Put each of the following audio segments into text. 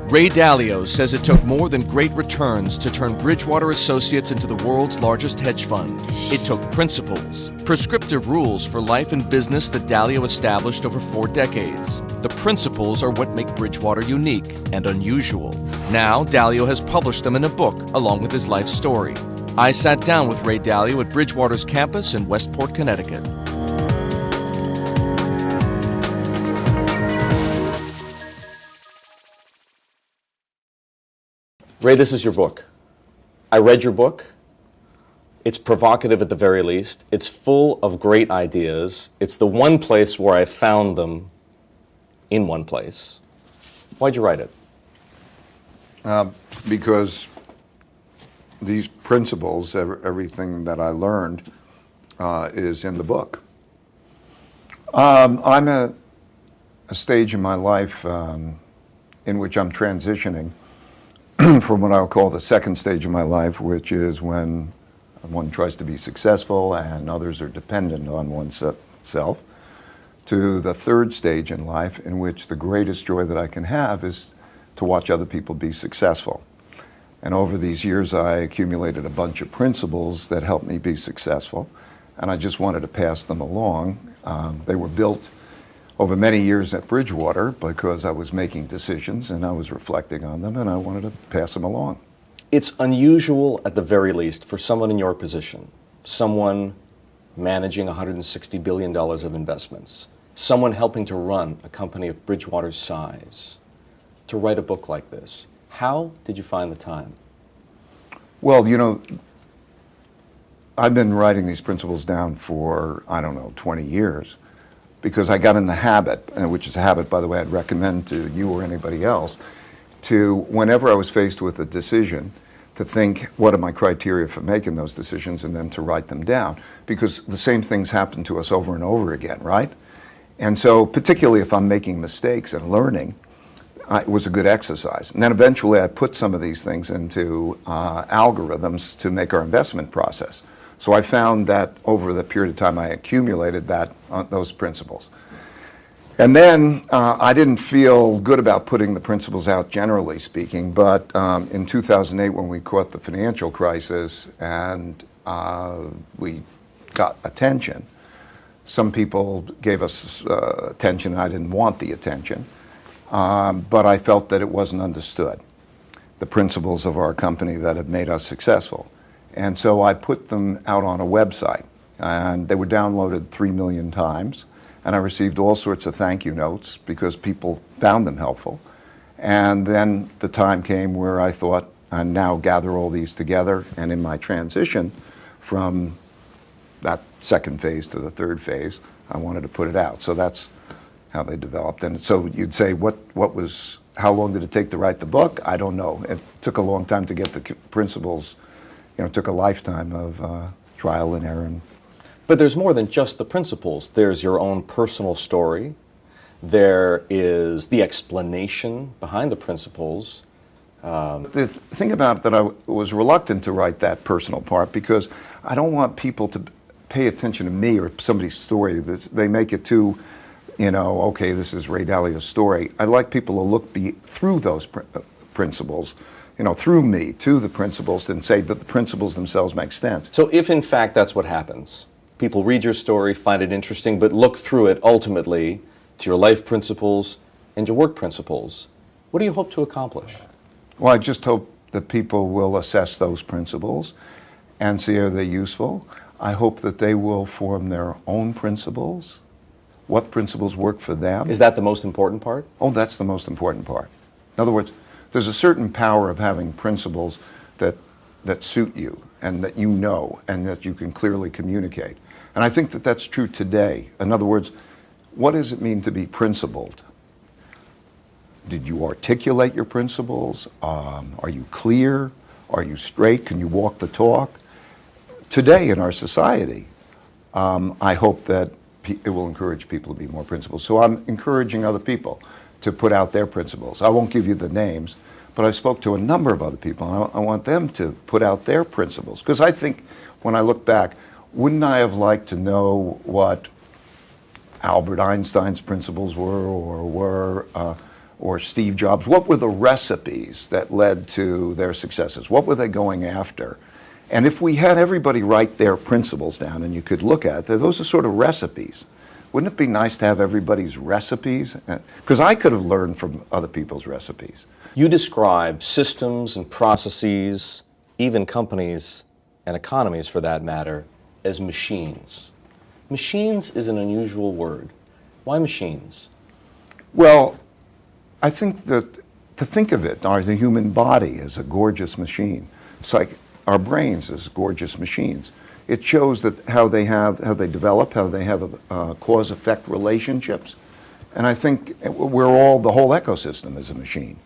Ray Dalio says it took more than great returns to turn Bridgewater Associates into the world's largest hedge fund. It took principles, prescriptive rules for life and business that Dalio established over 4 decades. The principles are what make Bridgewater unique and unusual. Now, Dalio has published them in a book along with his life story. I sat down with Ray Dalio at Bridgewater's campus in Westport, Connecticut. Ray, this is your book. I read your book. It's provocative at the very least. It's full of great ideas. It's the one place where I found them in one place. Why'd you write it? Because these principles, everything that I learned, is in the book. I'm at a stage in my life in which I'm transitioning from what I'll call the second stage of my life, which is when one tries to be successful and others are dependent on oneself, to the third stage in life in which the greatest joy that I can have is to watch other people be successful. And over these years, I accumulated a bunch of principles that helped me be successful, and I just wanted to pass them along. They were built over many years at Bridgewater because I was making decisions and I was reflecting on them, and I wanted to pass them along. It's unusual at the very least for someone in your position, someone managing $160 billion of investments, someone helping to run a company of Bridgewater's size, to write a book like this. How did you find the time? Well, you know, I've been writing these principles down for, 20 years, because I got in the habit, which is a habit, by the way, I'd recommend to you or anybody else, to, whenever I was faced with a decision, to think, what are my criteria for making those decisions, and then to write them down. Because the same things happen to us over and over again, right? And so, particularly if I'm making mistakes and learning, it was a good exercise. And then eventually I put some of these things into algorithms to make our investment process. So I found that over the period of time I accumulated those principles. And then I didn't feel good about putting the principles out, generally speaking, but in 2008 when we caught the financial crisis and we got attention, some people gave us attention and I didn't want the attention, but I felt that it wasn't understood, the principles of our company that have made us successful. And so I put them out on a website, and they were downloaded 3 million times, and I received all sorts of thank you notes because people found them helpful. And then the time came where I thought, I now gather all these together, and in my transition from that second phase to the third phase, I wanted to put it out. So that's how they developed. And so you'd say, how long did it take to write the book? I don't know. It took a long time to get the principles. It took a lifetime of trial and error. But there's more than just the principles. There's your own personal story. There is the explanation behind the principles. The thing about it that I was reluctant to write that personal part because I don't want people to pay attention to me or somebody's story. They make it too, okay, this is Ray Dalio's story. I'd like people to look through those principles, through me to the principles, and say that the principles themselves make sense. So if in fact that's what happens, people read your story, find it interesting, but look through it ultimately to your life principles and your work principles, what do you hope to accomplish? Well, I just hope that people will assess those principles and see are they useful. I hope that they will form their own principles. What principles work for them? Is that the most important part? Oh, that's the most important part. In other words, there's a certain power of having principles that suit you and that and that you can clearly communicate. And I think that that's true today. In other words, what does it mean to be principled? Did you articulate your principles? Are you clear? Are you straight? Can you walk the talk? Today in our society, I hope that it will encourage people to be more principled. So I'm encouraging other people to put out their principles. I won't give you the names, but I spoke to a number of other people, and I want them to put out their principles. Because I think, when I look back, wouldn't I have liked to know what Albert Einstein's principles were, or Steve Jobs, what were the recipes that led to their successes? What were they going after? And if we had everybody write their principles down and you could look at it, those are sort of recipes. Wouldn't it be nice to have everybody's recipes? Because I could have learned from other people's recipes. You describe systems and processes, even companies and economies for that matter, as machines. Machines is an unusual word. Why machines? Well, I think that to think of it, the human body as a gorgeous machine. It's like our brains as gorgeous machines. It shows that how they develop, how they have cause-effect relationships. And I think the whole ecosystem is a machine.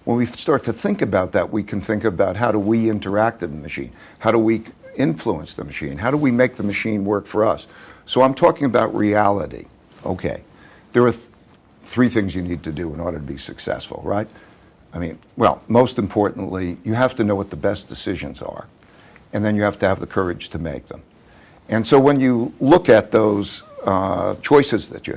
When we start to think about that, we can think about how do we interact with the machine? How do we influence the machine? How do we make the machine work for us? So I'm talking about reality. Okay, there are three things you need to do in order to be successful, right? I mean, well, most importantly, you have to know what the best decisions are, and then you have to have the courage to make them. And so when you look at those choices that you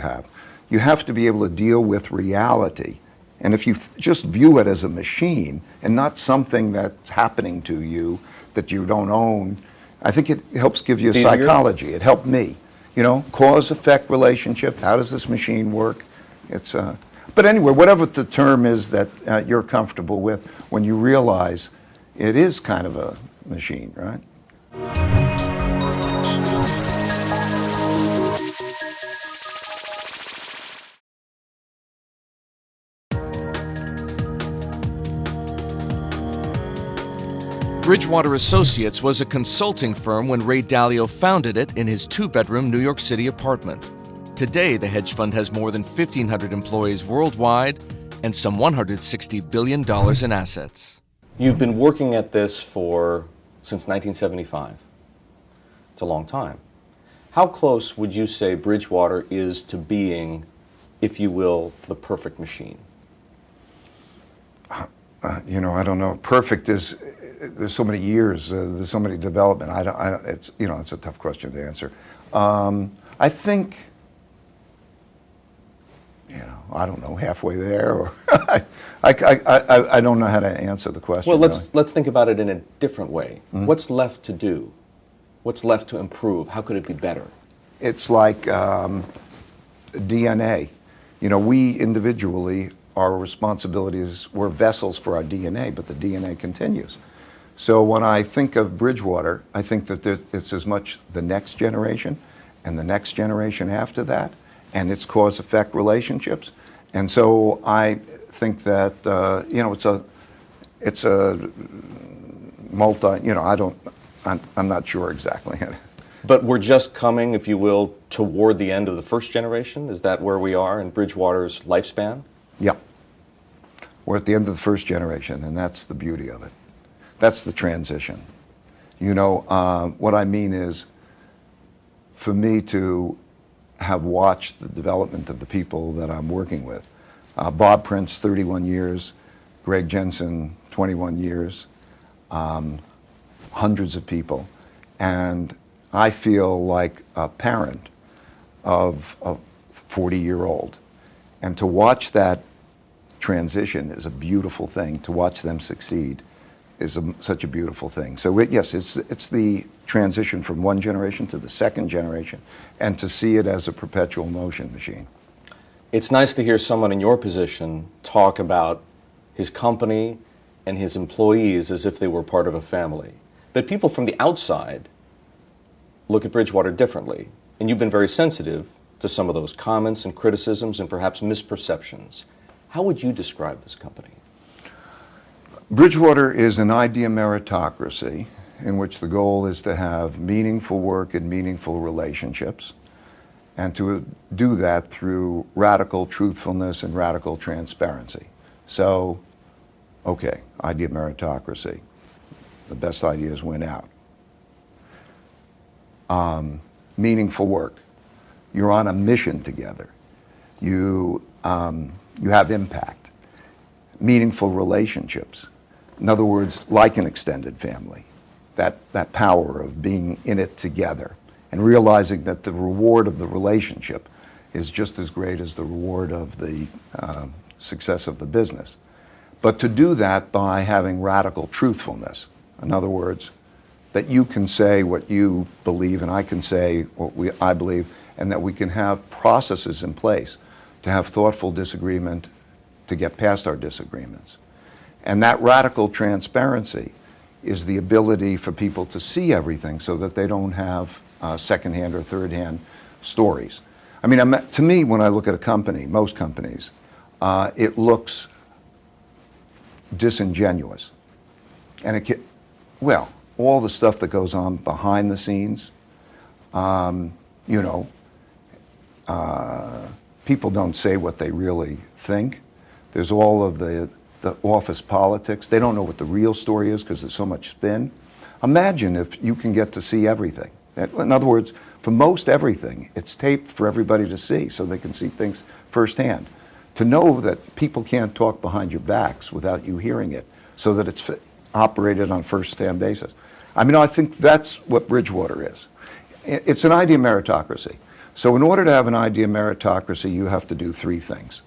have to be able to deal with reality. And if you just view it as a machine and not something that's happening to you that you don't own, I think it helps give you a psychology. It helped me. You know, cause-effect relationship, how does this machine work? But anyway, whatever the term is that you're comfortable with, when you realize it is kind of a machine, right? Bridgewater Associates was a consulting firm when Ray Dalio founded it in his two-bedroom New York City apartment. Today, the hedge fund has more than 1,500 employees worldwide and some $160 billion in assets. You've been working at this since 1975. It's a long time. How close would you say Bridgewater is to being, if you will, the perfect machine? I don't know. Perfect is, there's so many years, there's so many development. It's a tough question to answer. I think, I don't know, halfway there, or I don't know how to answer the question. Well, let's think about it in a different way. Mm-hmm. What's left to do? What's left to improve? How could it be better? It's like DNA. We individually, our responsibilities, we're vessels for our DNA, but the DNA continues. So when I think of Bridgewater, I think that it's as much the next generation and the next generation after that, and its cause-effect relationships. And so I think that it's a multi. I'm not sure exactly. But we're just coming, if you will, toward the end of the first generation. Is that where we are in Bridgewater's lifespan? Yeah. We're at the end of the first generation, and that's the beauty of it. That's the transition. What I mean is, for me to have watched the development of the people that I'm working with. Bob Prince, 31 years, Greg Jensen, 21 years, hundreds of people. And I feel like a parent of a 40-year-old. And to watch that transition is a beautiful thing. To watch them succeed is such a beautiful thing. So yes, it's the transition from one generation to the second generation, and to see it as a perpetual motion machine. It's nice to hear someone in your position talk about his company and his employees as if they were part of a family. But people from the outside look at Bridgewater differently, and you've been very sensitive to some of those comments and criticisms and perhaps misperceptions. How would you describe this company? Bridgewater is an idea meritocracy in which the goal is to have meaningful work and meaningful relationships, and to do that through radical truthfulness and radical transparency. So, okay, idea meritocracy. The best ideas win out. Meaningful work. You're on a mission together. You have impact. Meaningful relationships. In other words, like an extended family. That power of being in it together and realizing that the reward of the relationship is just as great as the reward of the success of the business. But to do that by having radical truthfulness. In other words, that you can say what you believe and I can say what I believe, and that we can have processes in place to have thoughtful disagreement, to get past our disagreements. And that radical transparency is the ability for people to see everything so that they don't have secondhand or third-hand stories. I mean, to me, when I look at a company, most companies, it looks disingenuous. And well, all the stuff that goes on behind the scenes, you know, people don't say what they really think. There's all of the office politics. They don't know what the real story is because there's so much spin. Imagine if you can get to see everything. In other words, for most everything, it's taped for everybody to see so they can see things firsthand. To know that people can't talk behind your backs without you hearing it so that it's operated on first-hand basis. I mean, I think that's what Bridgewater is. It's an idea meritocracy. So in order to have an idea meritocracy, you have to do three things.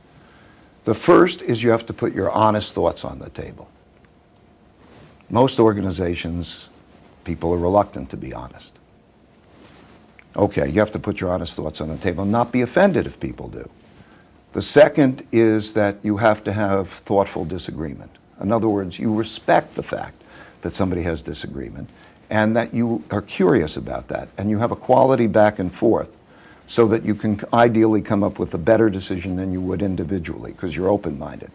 The first is you have to put your honest thoughts on the table. Most organizations, people are reluctant to be honest. Okay, you have to put your honest thoughts on the table and not be offended if people do. The second is that you have to have thoughtful disagreement. In other words, you respect the fact that somebody has disagreement and that you are curious about that and you have a quality back and forth so that you can ideally come up with a better decision than you would individually because you're open-minded.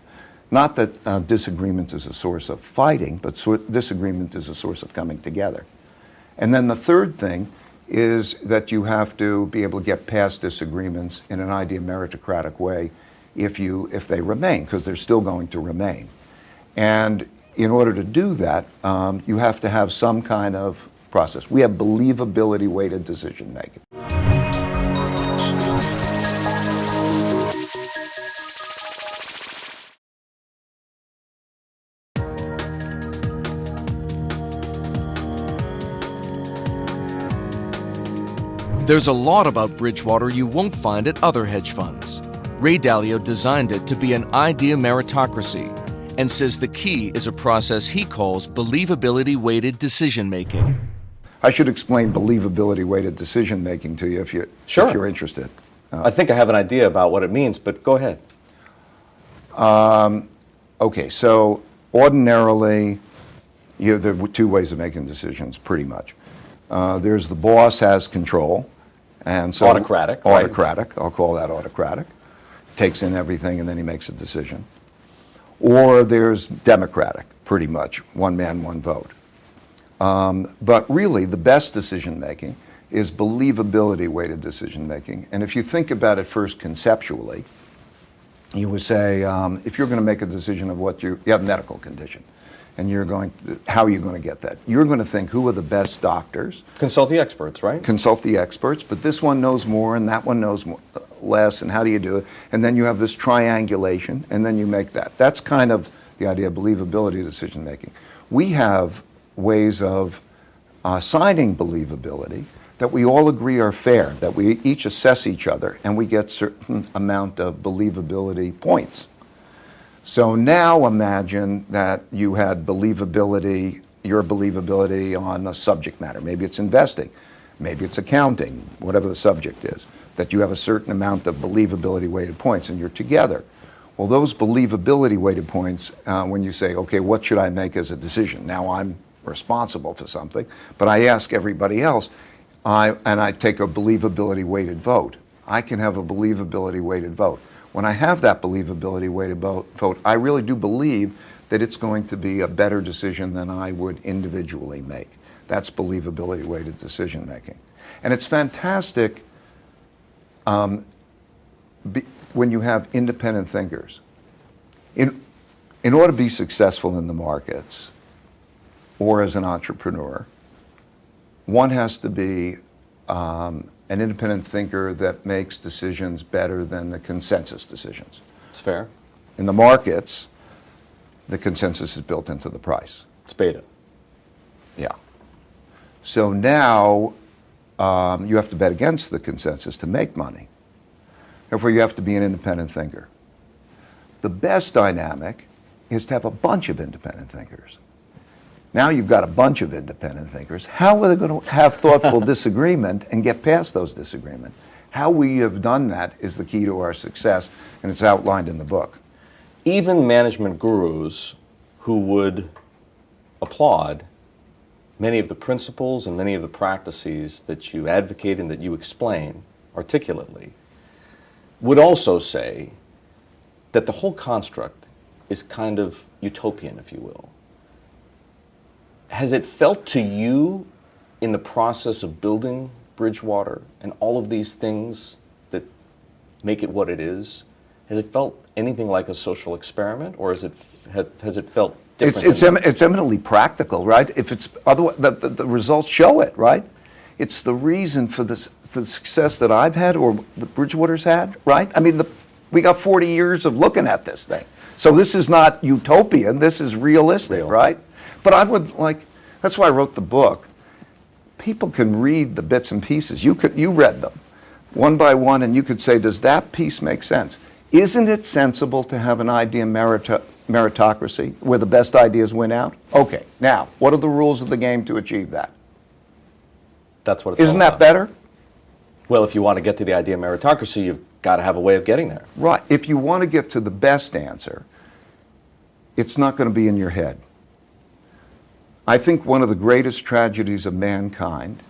Not that disagreement is a source of fighting, but disagreement is a source of coming together. And then the third thing is that you have to be able to get past disagreements in an idea meritocratic way if they remain, because they're still going to remain. And in order to do that, you have to have some kind of process. We have believability-weighted decision making. There's a lot about Bridgewater you won't find at other hedge funds. Ray Dalio designed it to be an idea meritocracy and says the key is a process he calls believability-weighted decision-making. I should explain believability-weighted decision-making to you if you're interested. I think I have an idea about what it means, but go ahead. Okay, so ordinarily, there are two ways of making decisions, pretty much. There's the boss has control, and so autocratic. Autocratic, right? I'll call that autocratic. Takes in everything and then he makes a decision. Or there's democratic, pretty much, one man, one vote. But really, the best decision making is believability-weighted decision making. And if you think about it first conceptually, you would say, if you're going to make a decision of what you have a medical condition, and how are you going to get that? You're going to think, who are the best doctors? Consult the experts, right? Consult the experts, but this one knows more and that one knows less, and how do you do it? And then you have this triangulation, and then you make that. That's kind of the idea of believability decision making. We have ways of assigning believability that we all agree are fair, that we each assess each other, and we get certain amount of believability points. So now imagine that you had believability, your believability on a subject matter. Maybe it's investing, maybe it's accounting, whatever the subject is, that you have a certain amount of believability weighted points and you're together. Well, those believability weighted points, when you say, okay, what should I make as a decision? Now I'm responsible for something, but I ask everybody else, and I take a believability weighted vote. I can have a believability weighted vote. When I have that believability weighted vote, I really do believe that it's going to be a better decision than I would individually make. That's believability weighted decision making. And it's fantastic when you have independent thinkers. In order to be successful in the markets or as an entrepreneur, one has to be an independent thinker that makes decisions better than the consensus decisions. It's fair. In the markets, the consensus is built into the price. It's beta. Yeah. So now you have to bet against the consensus to make money. Therefore, you have to be an independent thinker. The best dynamic is to have a bunch of independent thinkers. Now you've got a bunch of independent thinkers. How are they going to have thoughtful disagreement and get past those disagreements? How we have done that is the key to our success, and it's outlined in the book. Even management gurus who would applaud many of the principles and many of the practices that you advocate and that you explain articulately would also say that the whole construct is kind of utopian, if you will. Has it felt to you in the process of building Bridgewater and all of these things that make it what it is, has it felt anything like a social experiment, or has it felt different? It's eminently practical, right? If it's otherwise, the results show it, right? It's the reason for the success that I've had or the Bridgewater's had, right? I mean, we got 40 years of looking at this thing. So this is not utopian, this is realistic, right? But I would like, that's why I wrote the book. People can read the bits and pieces. You read them one by one, and you could say, does that piece make sense? Isn't it sensible to have an idea meritocracy where the best ideas win out? Okay, now, what are the rules of the game to achieve that? That's what it's Isn't all that about. better? Well, if you want to get to the idea of meritocracy, you've got to have a way of getting there. Right. If you want to get to the best answer, it's not going to be in your head. I think one of the greatest tragedies of mankind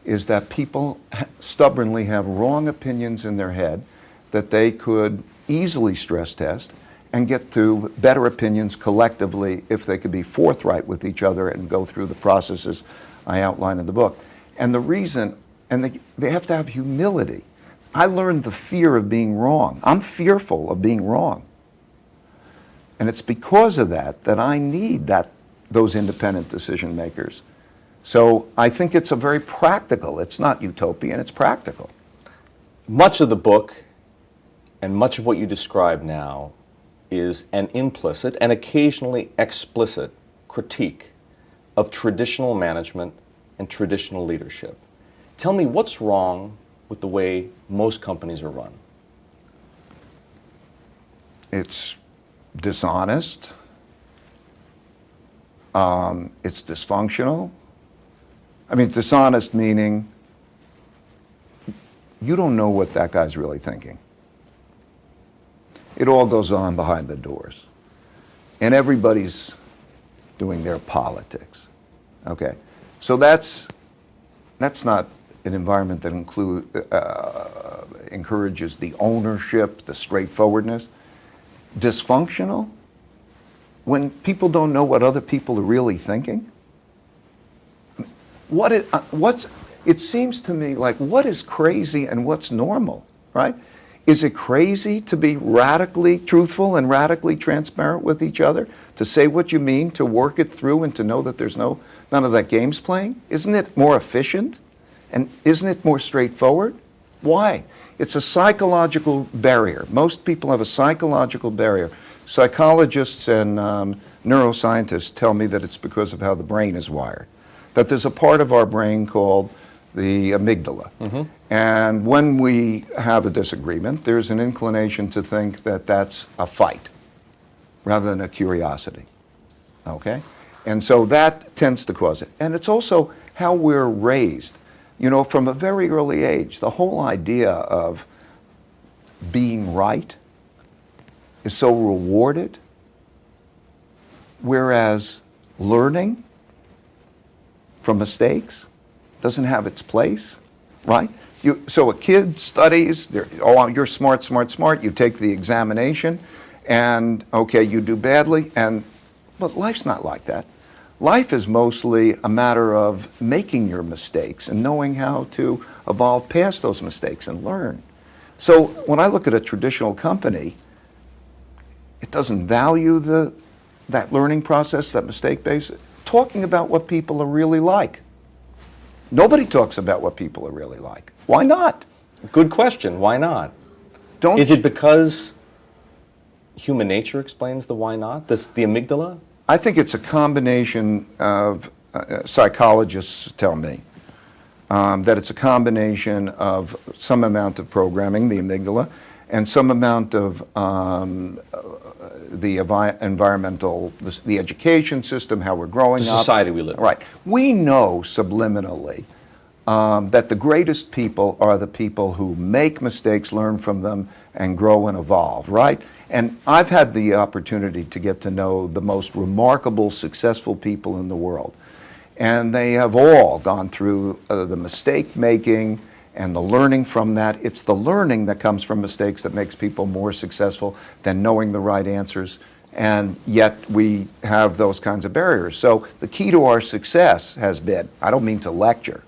is that people stubbornly have wrong opinions in their head that they could easily stress test and get to better opinions collectively if they could be forthright with each other and go through the processes I outline in the book. And the reason, and they have to have humility. I learned the fear of being wrong. I'm fearful of being wrong. And it's because of that that I need those independent decision makers. So I think it's a very practical, it's not utopian, it's practical. Much of the book and much of what you describe now is an implicit and occasionally explicit critique of traditional management and traditional leadership. Tell me, what's wrong with the way most companies are run? It's dishonest. It's dysfunctional. I mean, dishonest meaning you don't know what that guy's really thinking. It all goes on behind the doors. And everybody's doing their politics. Okay? So that's not an environment that encourages the ownership, the straightforwardness. Dysfunctional? When people don't know what other people are really thinking? It seems to me like what is crazy and what's normal, right? Is it crazy to be radically truthful and radically transparent with each other, to say what you mean, to work it through and to know that there's none of that games playing? Isn't it more efficient? And isn't it more straightforward? Why? It's a psychological barrier. Most people have a psychological barrier. Psychologists and neuroscientists tell me that it's because of how the brain is wired. That there's a part of our brain called the amygdala. Mm-hmm. And when we have a disagreement, there's an inclination to think that that's a fight rather than a curiosity. Okay? And so that tends to cause it. And it's also how we're raised. You know, from a very early age, the whole idea of being right is so rewarded, whereas learning from mistakes doesn't have its place, right? So a kid studies, you're smart, you take the examination, and okay, you do badly, but life's not like that. Life is mostly a matter of making your mistakes and knowing how to evolve past those mistakes and learn. So when I look at a traditional company, it doesn't value that learning process, that mistake base, talking about what people are really like. Nobody talks about what people are really like. Why not? Good question. Why not? Is it because human nature explains the why not? The amygdala? I think it's a combination of, psychologists tell me, that it's a combination of some amount of programming, the amygdala, and some amount of the environmental, the education system, how we're growing The up. society we live in. Right. We know subliminally that the greatest people are the people who make mistakes, learn from them, and grow and evolve, right? And I've had the opportunity to get to know the most remarkable, successful people in the world. And they have all gone through the mistake making and the learning from that. It's the learning that comes from mistakes that makes people more successful than knowing the right answers. And yet we have those kinds of barriers. So the key to our success has been, I don't mean to lecture,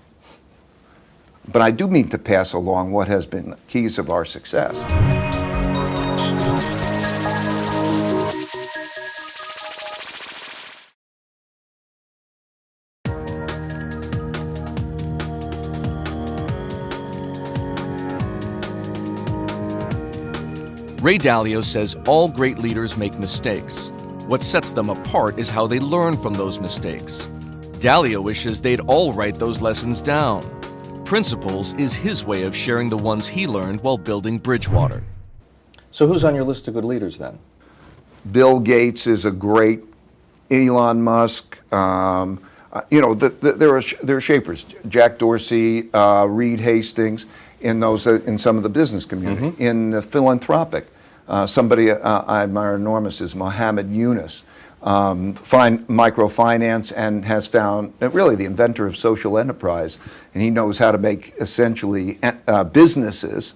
but I do mean to pass along what has been the keys of our success. Ray Dalio says all great leaders make mistakes. What sets them apart is how they learn from those mistakes. Dalio wishes they'd all write those lessons down. Principles is his way of sharing the ones he learned while building Bridgewater. So who's on your list of good leaders then? Bill Gates is a great, Elon Musk, you know, there are shapers, Jack Dorsey, Reed Hastings, in some of the business community. In the philanthropic, somebody I admire enormous is Mohammed Yunus, microfinance, and has found really the inventor of social enterprise, and he knows how to make essentially businesses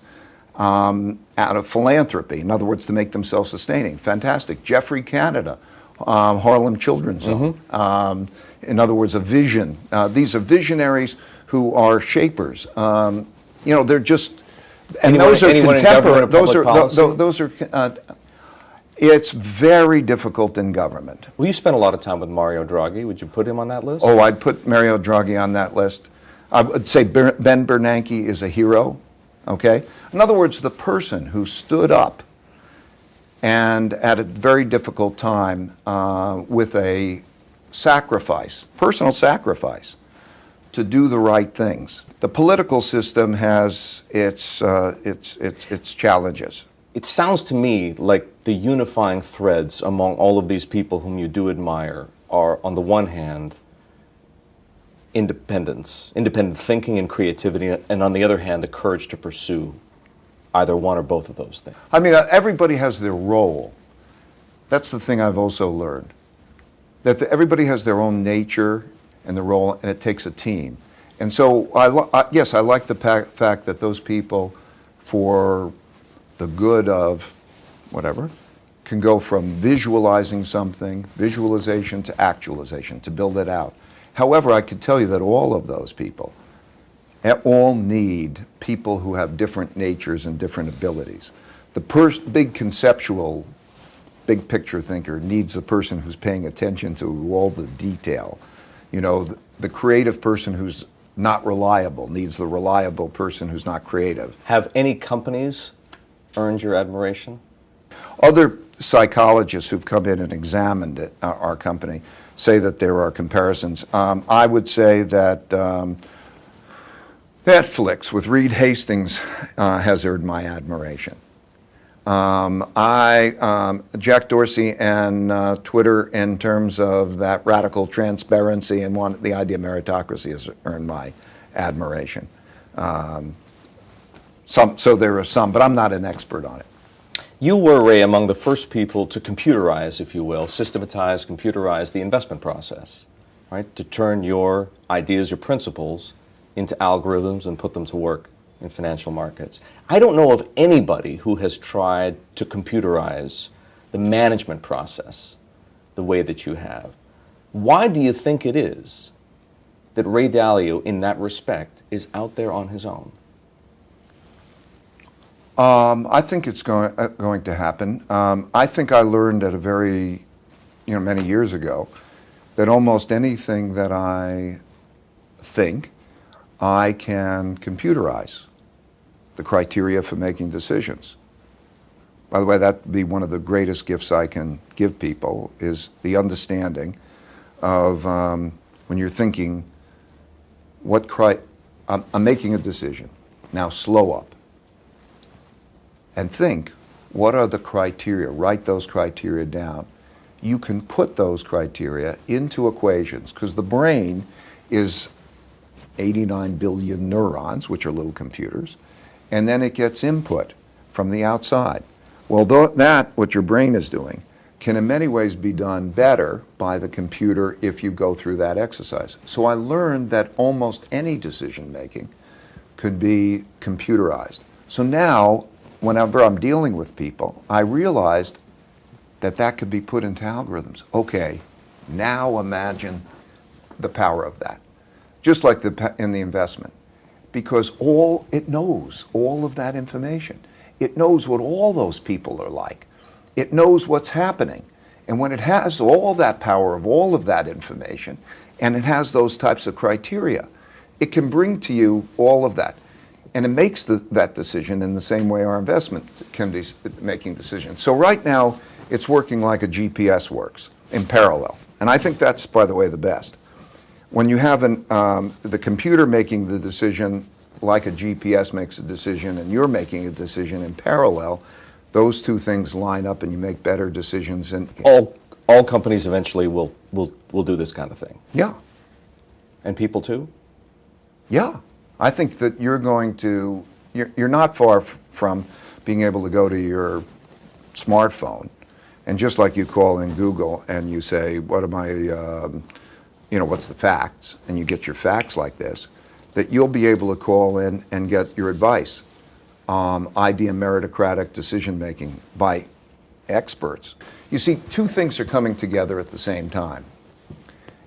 out of philanthropy. In other words, to make them self-sustaining. Fantastic. Jeffrey Canada, Harlem Children's Zone. In other words, a vision. These are visionaries who are shapers. You know, they're just, and those are contemporary. Those are. It's very difficult in government. Well, you spent a lot of time with Mario Draghi. Would you put him on that list? Oh, I'd put Mario Draghi on that list. I would say Ben Bernanke is a hero. Okay. In other words, the person who stood up and at a very difficult time with a sacrifice, personal sacrifice, to do the right things. The political system has its challenges. It sounds to me like the unifying threads among all of these people whom you do admire are, on the one hand, independence, independent thinking and creativity, and on the other hand, the courage to pursue either one or both of those things. I mean, everybody has their role. That's the thing I've also learned. That everybody has their own nature and the role, and it takes a team. And so, yes, I like the fact that those people, for the good of whatever, can go from visualizing something, visualization to actualization, to build it out. However, I can tell you that all of those people all need people who have different natures and different abilities. The big conceptual, big picture thinker needs a person who's paying attention to all the detail. You know, the creative person who's not reliable needs the reliable person who's not creative. Have any companies earned your admiration? Other psychologists who've come in and examined it, our company, say that there are comparisons. I would say that Netflix with Reed Hastings has earned my admiration. Jack Dorsey and Twitter, in terms of that radical transparency and the idea of meritocracy, has earned my admiration. So there are some, but I'm not an expert on it. You were, Ray, among the first people to computerize, if you will, systematize, computerize the investment process, right? To turn your ideas, your principles, into algorithms and put them to work in financial markets. I don't know of anybody who has tried to computerize the management process the way that you have. Why do you think it is that Ray Dalio, in that respect, is out there on his own? I think it's going to happen. I think I learned at a very, many years ago, that almost anything that I think, I can computerize the criteria for making decisions. By the way, that would be one of the greatest gifts I can give people, is the understanding of when you're thinking, I'm making a decision. Now slow up. and think, what are the criteria? Write those criteria down. You can put those criteria into equations, because the brain is 89 billion neurons, which are little computers, and then it gets input from the outside. Well, that, what your brain is doing, can in many ways be done better by the computer if you go through that exercise. So I learned that almost any decision making could be computerized. So now, whenever I'm dealing with people, I realized that that could be put into algorithms. Okay, now imagine the power of that. Just like in the investment. Because it knows all of that information. It knows what all those people are like. It knows what's happening. And when it has all that power of all of that information, and it has those types of criteria, it can bring to you all of that. And it makes that decision in the same way our investment can be making decisions. So right now, it's working like a GPS works in parallel. And I think that's, by the way, the best. When you have the computer making the decision like a GPS makes a decision, and you're making a decision in parallel, those two things line up and you make better decisions. And all companies eventually will do this kind of thing. Yeah. And people too? Yeah. I think that you're not far from being able to go to your smartphone, and just like you call in Google and you say, what am I, what's the facts? And you get your facts like this, that you'll be able to call in and get your advice. Idea meritocratic decision making by experts. You see, two things are coming together at the same time,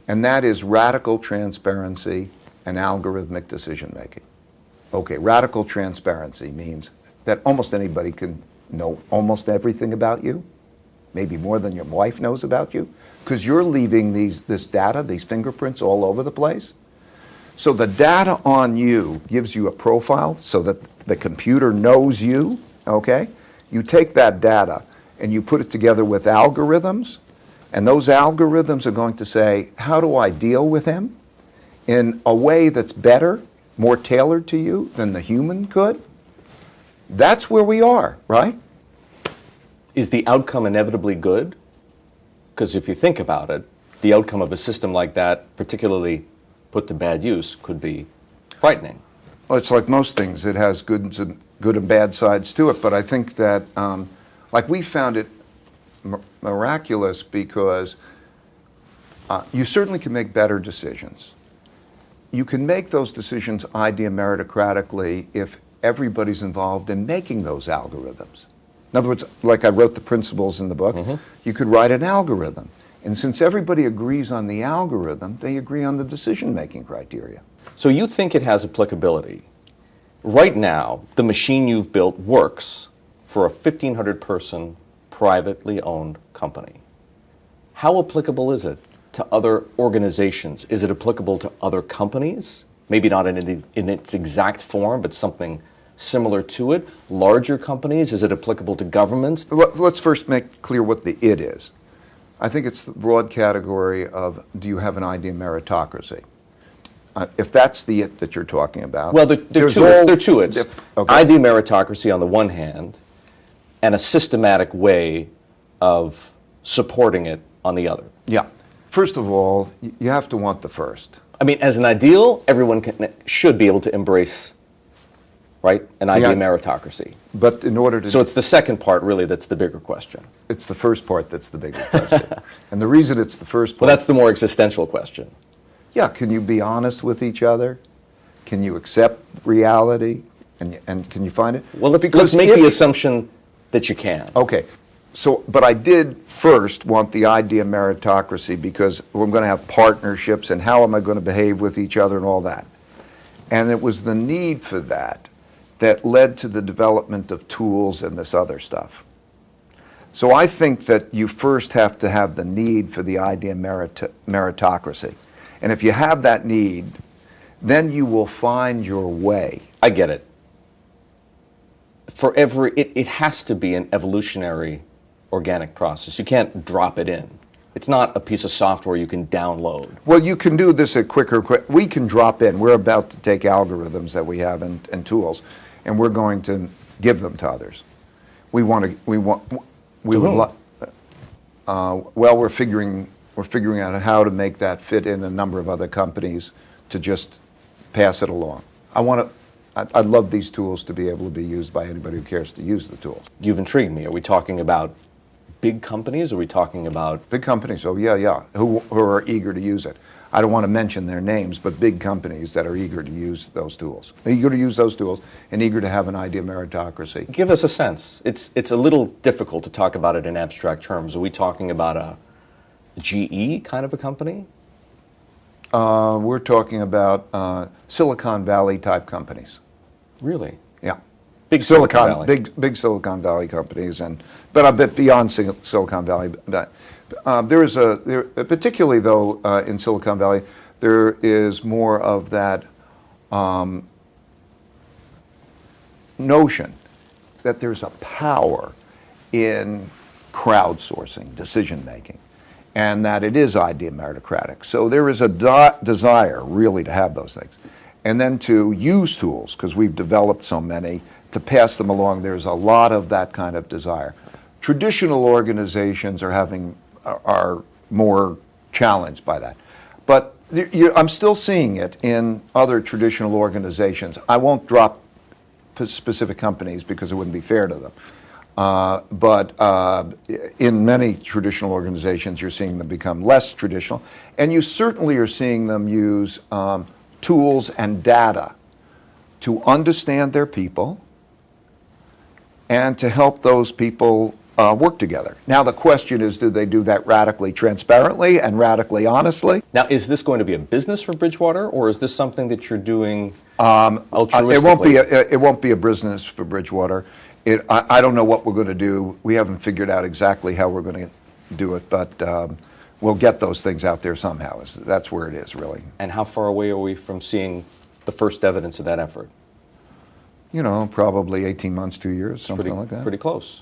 and that is radical transparency and algorithmic decision making. Okay, radical transparency means that almost anybody can know almost everything about you, maybe more than your wife knows about you, because you're leaving this data, these fingerprints all over the place. So the data on you gives you a profile so that the computer knows you, okay? You take that data and you put it together with algorithms, and those algorithms are going to say, how do I deal with him in a way that's better, more tailored to you than the human could? That's where we are, right? Is the outcome inevitably good? Because if you think about it, the outcome of a system like that, particularly put to bad use, could be frightening. Well, it's like most things. It has good and bad sides to it. But I think that, like we found it miraculous because you certainly can make better decisions. You can make those decisions idea meritocratically if everybody's involved in making those algorithms. In other words, like I wrote the principles in the book, you could write an algorithm. And since everybody agrees on the algorithm, they agree on the decision-making criteria. So you think it has applicability. Right now, the machine you've built works for a 1,500-person, privately owned company. How applicable is it to other organizations? Is it applicable to other companies? Maybe not in its exact form, but something similar to it? Larger companies? Is it applicable to governments? Let's first make clear what the it is. I think it's the broad category of, do you have an idea meritocracy? If that's the it that you're talking about. Well, there are two its. Okay. Idea meritocracy on the one hand, and a systematic way of supporting it on the other. Yeah. First of all, you have to want the first. I mean, as an ideal, everyone should be able to embrace, right, an idea meritocracy. But in order to... So it's the second part, really, that's the bigger question. It's the first part that's the bigger question. And the reason it's the first part... Well, that's the more existential question. Yeah, can you be honest with each other? Can you accept reality? And can you find it? Well, let's make the assumption that you can. Okay. So, but I did first want the idea meritocracy because we're going to have partnerships and how am I going to behave with each other and all that. And it was the need for that that led to the development of tools and this other stuff. So I think that you first have to have the need for the idea meritocracy. And if you have that need, then you will find your way. I get it. It has to be an evolutionary organic process. You can't drop it in. It's not a piece of software you can download. Well, you can do this at quicker. We can drop in. We're about to take algorithms that we have and tools, and we're going to give them to others. We want to. We want. We To would. whom? Well, we're figuring out how to make that fit in a number of other companies to just pass it along. I'd love these tools to be able to be used by anybody who cares to use the tools. You've intrigued me. Are we talking about big companies? Or are we talking about... Big companies, oh yeah, who are eager to use it. I don't want to mention their names, but big companies that are eager to use those tools. Eager to use those tools and eager to have an idea of meritocracy. Give us a sense. It's a little difficult to talk about it in abstract terms. Are we talking about a GE kind of a company? We're talking about Silicon Valley type companies. Really? Yeah. Big Silicon Valley. Big Silicon Valley companies, but a bit beyond Silicon Valley. Particularly though in Silicon Valley, there is more of that notion that there's a power in crowdsourcing decision making, and that it is idea meritocratic. So there is a desire really to have those things, and then to use tools, because we've developed so many, to pass them along. There's a lot of that kind of desire. Traditional organizations are more challenged by that, but I'm still seeing it in other traditional organizations. I won't drop specific companies because it wouldn't be fair to them. But in many traditional organizations, you're seeing them become less traditional, and you certainly are seeing them use tools and data to understand their people and to help those people work together. Now the question is, do they do that radically transparently and radically honestly? Now, is this going to be a business for Bridgewater, or is this something that you're doing altruistically? It won't be a business for Bridgewater. I don't know what we're going to do. We haven't figured out exactly how we're going to do it, but we'll get those things out there somehow. That's where it is, really. And how far away are we from seeing the first evidence of that effort? You know, probably 18 months, 2 years, something like that. Pretty close.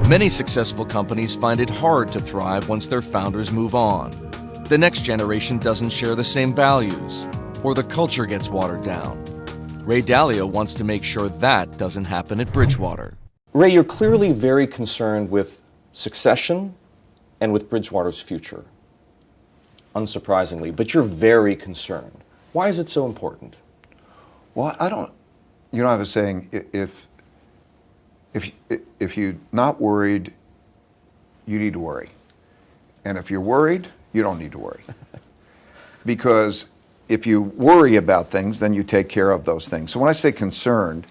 Many successful companies find it hard to thrive once their founders move on. The next generation doesn't share the same values, or the culture gets watered down. Ray Dalio wants to make sure that doesn't happen at Bridgewater. Ray, you're clearly very concerned with succession and with Bridgewater's future. Unsurprisingly, but you're very concerned. Why is it so important? Well, I don't, I have a saying, if you're not worried, you need to worry. And if you're worried, you don't need to worry. Because if you worry about things, then you take care of those things. So when I say concerned,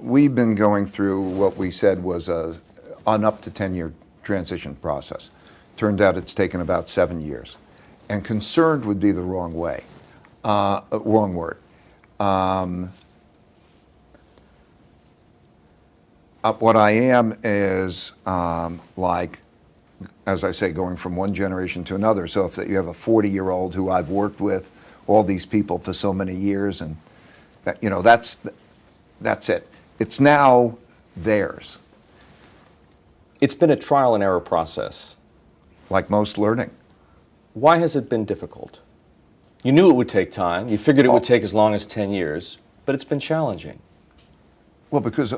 we've been going through what we said was an up to 10-year transition process. Turned out it's taken about 7 years. And concerned would be the wrong word. What I am is like, as I say, going from one generation to another. So if you have a 40-year-old who I've worked with, all these people for so many years, and that's it. It's now theirs. It's been a trial and error process. Like most learning. Why has it been difficult? You knew it would take time. You figured it would take as long as 10 years, but it's been challenging. Well, because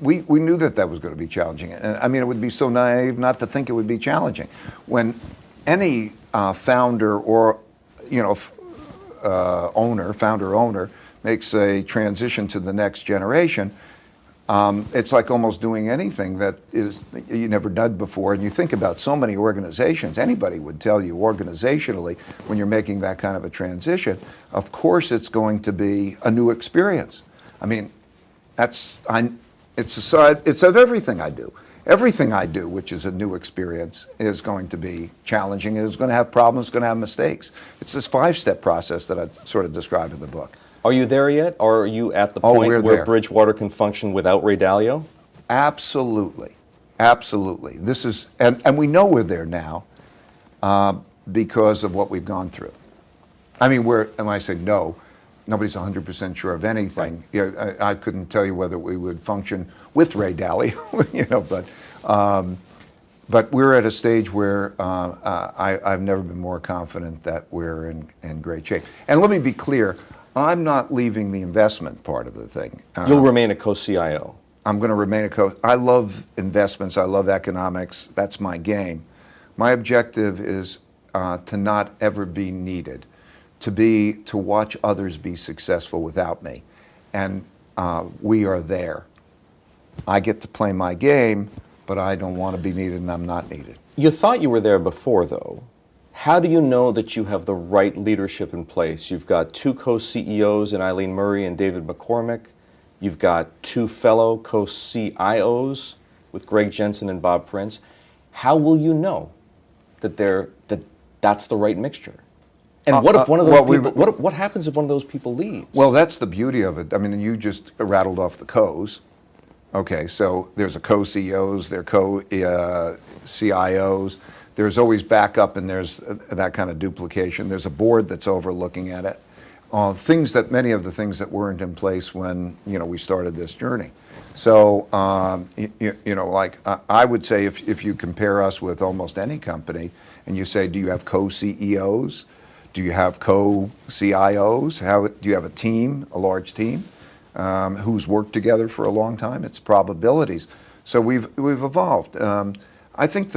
we knew that was going to be challenging. And I mean, it would be so naive not to think it would be challenging. When any founder or, founder-owner makes a transition to the next generation, it's like almost doing anything that you never done before. And you think about so many organizations, anybody would tell you organizationally, when you're making that kind of a transition, of course it's going to be a new experience. I mean, it's of everything I do. Everything I do, which is a new experience, is going to be challenging. It's going to have problems, it's going to have mistakes. It's this 5-step process that I sort of described in the book. Are you there yet? Or are you at the point where there. Bridgewater can function without Ray Dalio? Absolutely. Absolutely. This is, and we know we're there now because of what we've gone through. I mean, when I say no, nobody's 100% sure of anything. Right. You know, I couldn't tell you whether we would function with Ray Dalio, you know, but we're at a stage where I've never been more confident that we're in great shape. And let me be clear, I'm not leaving the investment part of the thing. You'll remain a co-CIO. I'm going to remain I love investments. I love economics. That's my game. My objective is to not ever be needed, to watch others be successful without me. And we are there. I get to play my game, but I don't want to be needed, and I'm not needed. You thought you were there before, though. How do you know that you have the right leadership in place? You've got two co-CEOs in Eileen Murray and David McCormick. You've got two fellow co-CIOs with Greg Jensen and Bob Prince. How will you know that that's the right mixture? And what if one of those people? What happens if one of those people leaves? Well, that's the beauty of it. I mean, you just rattled off the co's. Okay, so there's a co-CEOs, there are co-CIOs. There's always backup, and there's that kind of duplication. There's a board that's overlooking at it. Many of the things that weren't in place when we started this journey. So I would say if you compare us with almost any company, and you say, do you have co-CEOs? Do you have co-CIOs? Do you have a team, a large team, who's worked together for a long time? It's probabilities. So we've evolved. I think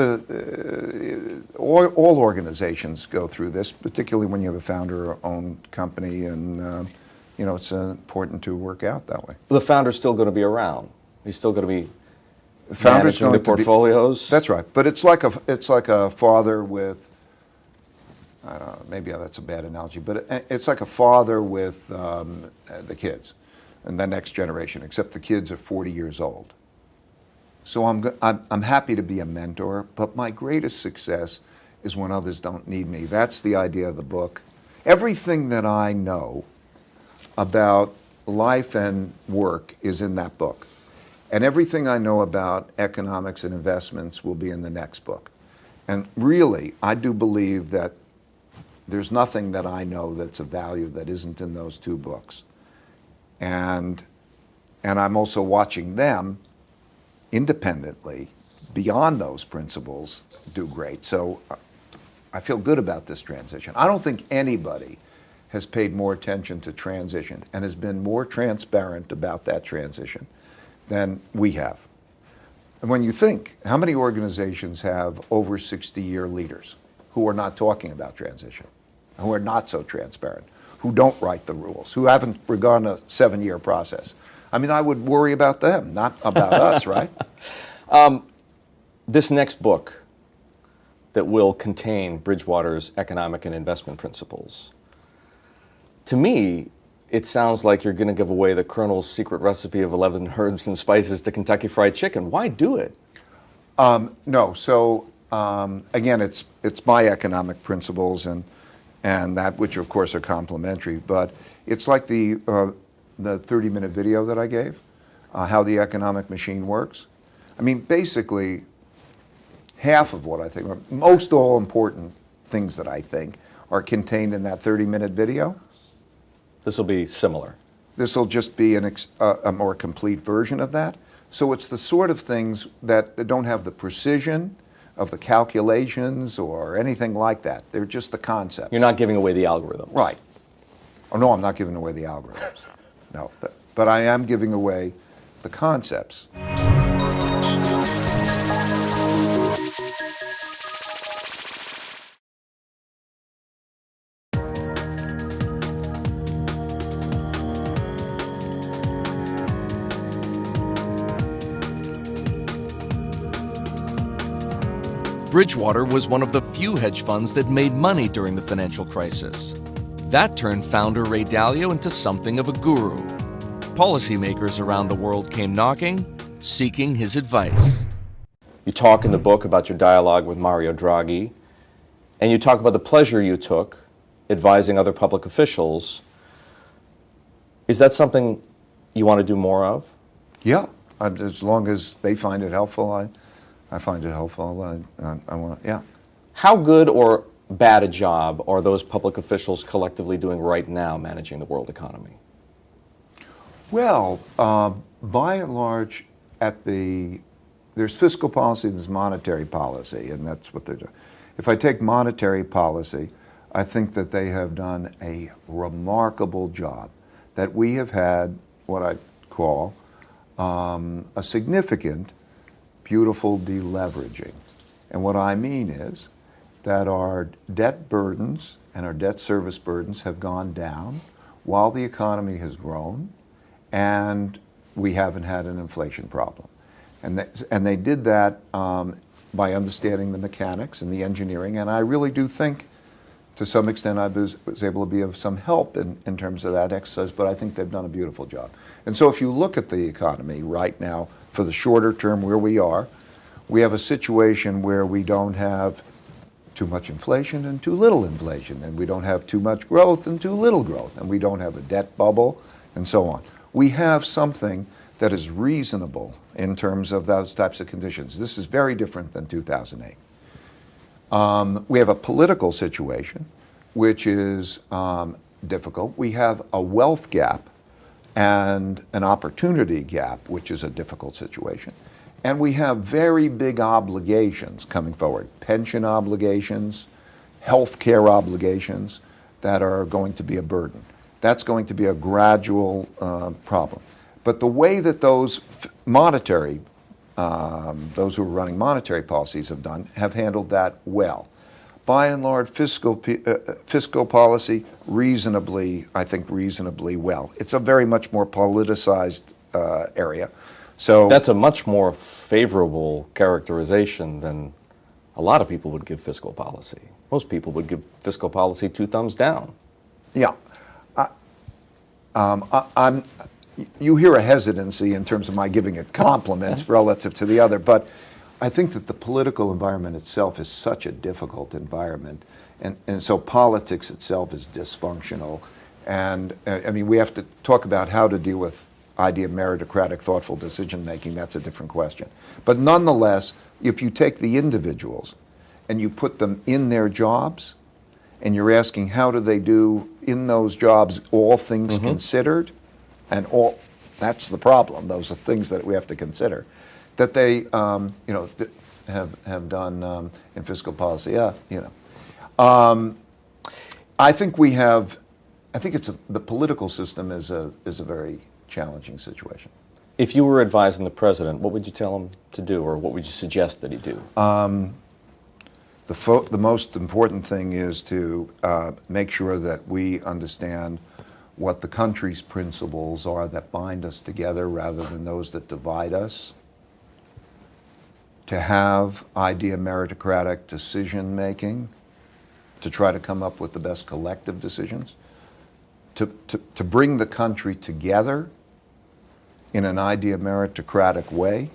all organizations go through this, particularly when you have a founder-owned company, and it's important to work out that way. The founder's still going to be around. He's still going to be managing the portfolios. That's right, but it's like a father with. I don't know, maybe that's a bad analogy, but it's like a father with the kids and the next generation, except the kids are 40 years old. So I'm happy to be a mentor, but my greatest success is when others don't need me. That's the idea of the book. Everything that I know about life and work is in that book. And everything I know about economics and investments will be in the next book. And really, I do believe that there's nothing that I know that's of value that isn't in those two books. And I'm also watching them independently, beyond those principles, do great. So I feel good about this transition. I don't think anybody has paid more attention to transition and has been more transparent about that transition than we have. And when you think, how many organizations have over 60-year leaders who are not talking about transition, who are not so transparent, who don't write the rules, who haven't begun a 7-year process? I mean, I would worry about them, not about us, right? This next book that will contain Bridgewater's economic and investment principles, to me, it sounds like you're going to give away the Colonel's secret recipe of 11 herbs and spices to Kentucky Fried Chicken. Why do it? No. So again, it's my economic principles and that, which of course are complementary. But it's like the 30-minute video that I gave, how the economic machine works. I mean, basically, half of what I think, or most all important things that I think, are contained in that 30-minute video. This will be similar. This will just be a more complete version of that. So it's the sort of things that don't have the precision of the calculations or anything like that. They're just the concepts. You're not giving away the algorithms. Right. Oh, no, I'm not giving away the algorithms. No, but I am giving away the concepts. Bridgewater was one of the few hedge funds that made money during the financial crisis. That turned founder Ray Dalio into something of a guru. Policymakers around the world came knocking, seeking his advice. You talk in the book about your dialogue with Mario Draghi, and you talk about the pleasure you took advising other public officials. Is that something you want to do more of? Yeah, as long as they find it helpful, I find it helpful. I want to, yeah. How good or bad a job are those public officials collectively doing right now managing the world economy? Well, by and large, there's fiscal policy, there's monetary policy, and that's what they're doing. If I take monetary policy, I think that they have done a remarkable job, that we have had what I call a significant, beautiful deleveraging. And what I mean is that our debt burdens and our debt service burdens have gone down while the economy has grown, and we haven't had an inflation problem. And they did that by understanding the mechanics and the engineering, and I really do think to some extent I was able to be of some help in terms of that exercise, but I think they've done a beautiful job. And so if you look at the economy right now, for the shorter term where we are, we have a situation where we don't have too much inflation and too little inflation, and we don't have too much growth and too little growth, and we don't have a debt bubble, and so on. We have something that is reasonable in terms of those types of conditions. This is very different than 2008. We have a political situation which is difficult. We have a wealth gap and an opportunity gap, which is a difficult situation. And we have very big obligations coming forward, pension obligations, health care obligations that are going to be a burden. That's going to be a gradual problem. But the way that those those who are running monetary policies have handled that well. By and large, fiscal policy I think reasonably well. It's a very much more politicized area. So that's a much more favorable characterization than a lot of people would give fiscal policy. Most people would give fiscal policy 2 thumbs down. Yeah. You hear a hesitancy in terms of my giving it compliments relative to the other, but I think that the political environment itself is such a difficult environment, and so politics itself is dysfunctional. And I mean, we have to talk about how to deal with idea of meritocratic, thoughtful decision-making. That's a different question. But nonetheless, if you take the individuals and you put them in their jobs, and you're asking how do they do in those jobs, all things considered, and all, that's the problem. Those are things that we have to consider, that they have done in fiscal policy. I think the political system is a very challenging situation. If you were advising the president, what would you tell him to do, or what would you suggest that he do? The most important thing is to make sure that we understand what the country's principles are that bind us together rather than those that divide us. To have idea meritocratic decision making, to try to come up with the best collective decisions, to bring the country together in an idea meritocratic way.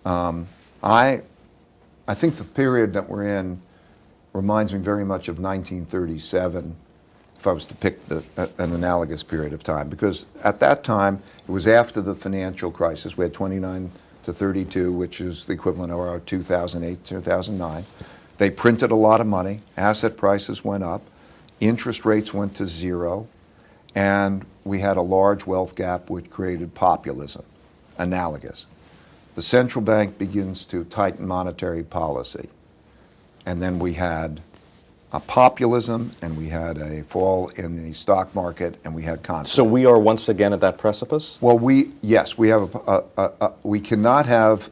I think the period that we're in reminds me very much of 1937, if I was to pick an analogous period of time, because at that time, it was after the financial crisis. We had 29 to 32, which is the equivalent of our 2008, 2009. They printed a lot of money, asset prices went up, interest rates went to zero, and we had a large wealth gap which created populism, analogous. The central bank begins to tighten monetary policy, and then we had a populism, and we had a fall in the stock market, and we had conflict. So we are once again at that precipice? Well, yes, we have we cannot have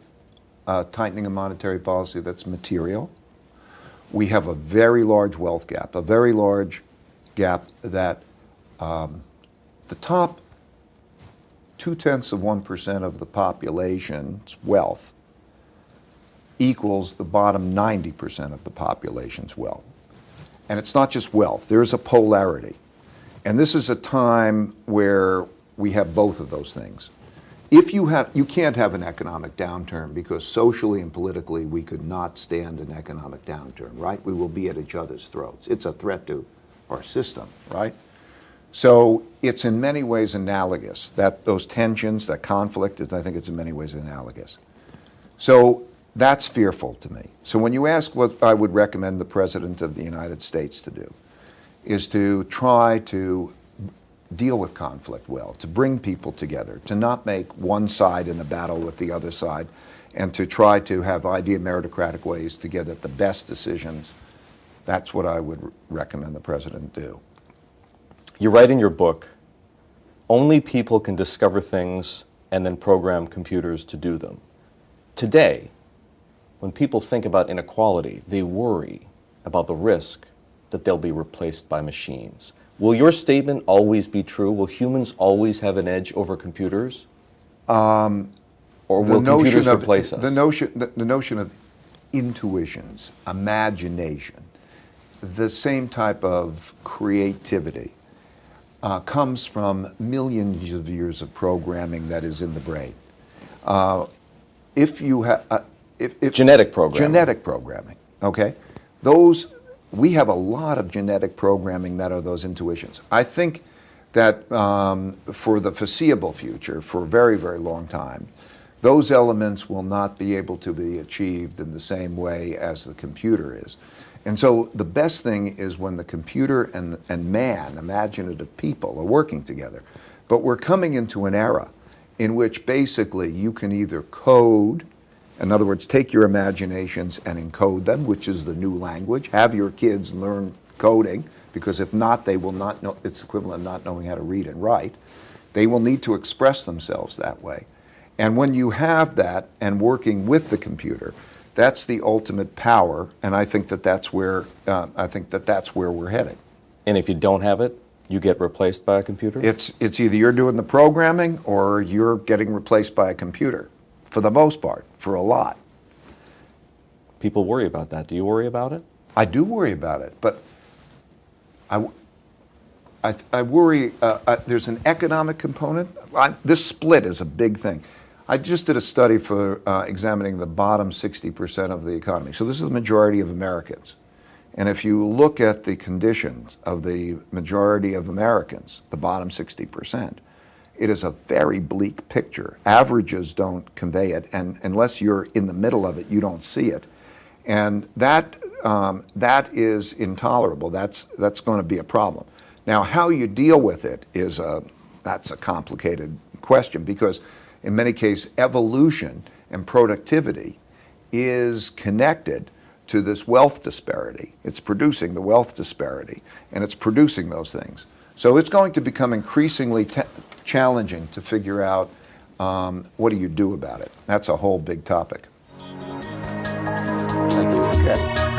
a tightening of monetary policy that's material. We have a very large wealth gap, a very large gap that the top 0.2% of the population's wealth equals the bottom 90% of the population's wealth. And it's not just wealth, there's a polarity. And this is a time where we have both of those things. You can't have an economic downturn because socially and politically we could not stand an economic downturn, right? We will be at each other's throats. It's a threat to our system, right? So it's in many ways analogous, that those tensions, that conflict, I think it's in many ways analogous. So That's fearful to me. So when you ask what I would recommend the President of the United States to do, is to try to deal with conflict well, to bring people together, to not make one side in a battle with the other side, and to try to have idea meritocratic ways to get at the best decisions. That's what I would recommend the President do. You write in your book, only people can discover things and then program computers to do them. Today, when people think about inequality, they worry about the risk that they'll be replaced by machines. Will your statement always be true? Will humans always have an edge over computers? Or will computers replace us? The notion of intuitions, imagination, the same type of creativity comes from millions of years of programming that is in the brain. If you have genetic programming. Genetic programming, okay? We have a lot of genetic programming that are those intuitions. I think that for the foreseeable future, for a very, very long time, those elements will not be able to be achieved in the same way as the computer is. And so the best thing is when the computer and man, imaginative people, are working together. But we're coming into an era in which basically you can either code, in other words, take your imaginations and encode them, which is the new language. Have your kids learn coding, because if not, they will not know. It's equivalent of not knowing how to read and write. They will need to express themselves that way. And when you have that and working with the computer, that's the ultimate power, and I think that that's where we're heading. And if you don't have it, you get replaced by a computer? It's either you're doing the programming or you're getting replaced by a computer, for the most part, for a lot. People worry about that. Do you worry about it? I do worry about it, but I worry. There's an economic component. This split is a big thing. I just did a study for examining the bottom 60% of the economy. So this is the majority of Americans. And if you look at the conditions of the majority of Americans, the bottom 60%, it is a very bleak picture. Averages don't convey it, and unless you're in the middle of it, you don't see it. And that is intolerable. That's going to be a problem. Now, how you deal with it that's a complicated question, because in many cases, evolution and productivity is connected to this wealth disparity. It's producing the wealth disparity, and it's producing those things. So it's going to become increasingly challenging to figure out what do you do about it. That's a whole big topic. Thank you. Okay.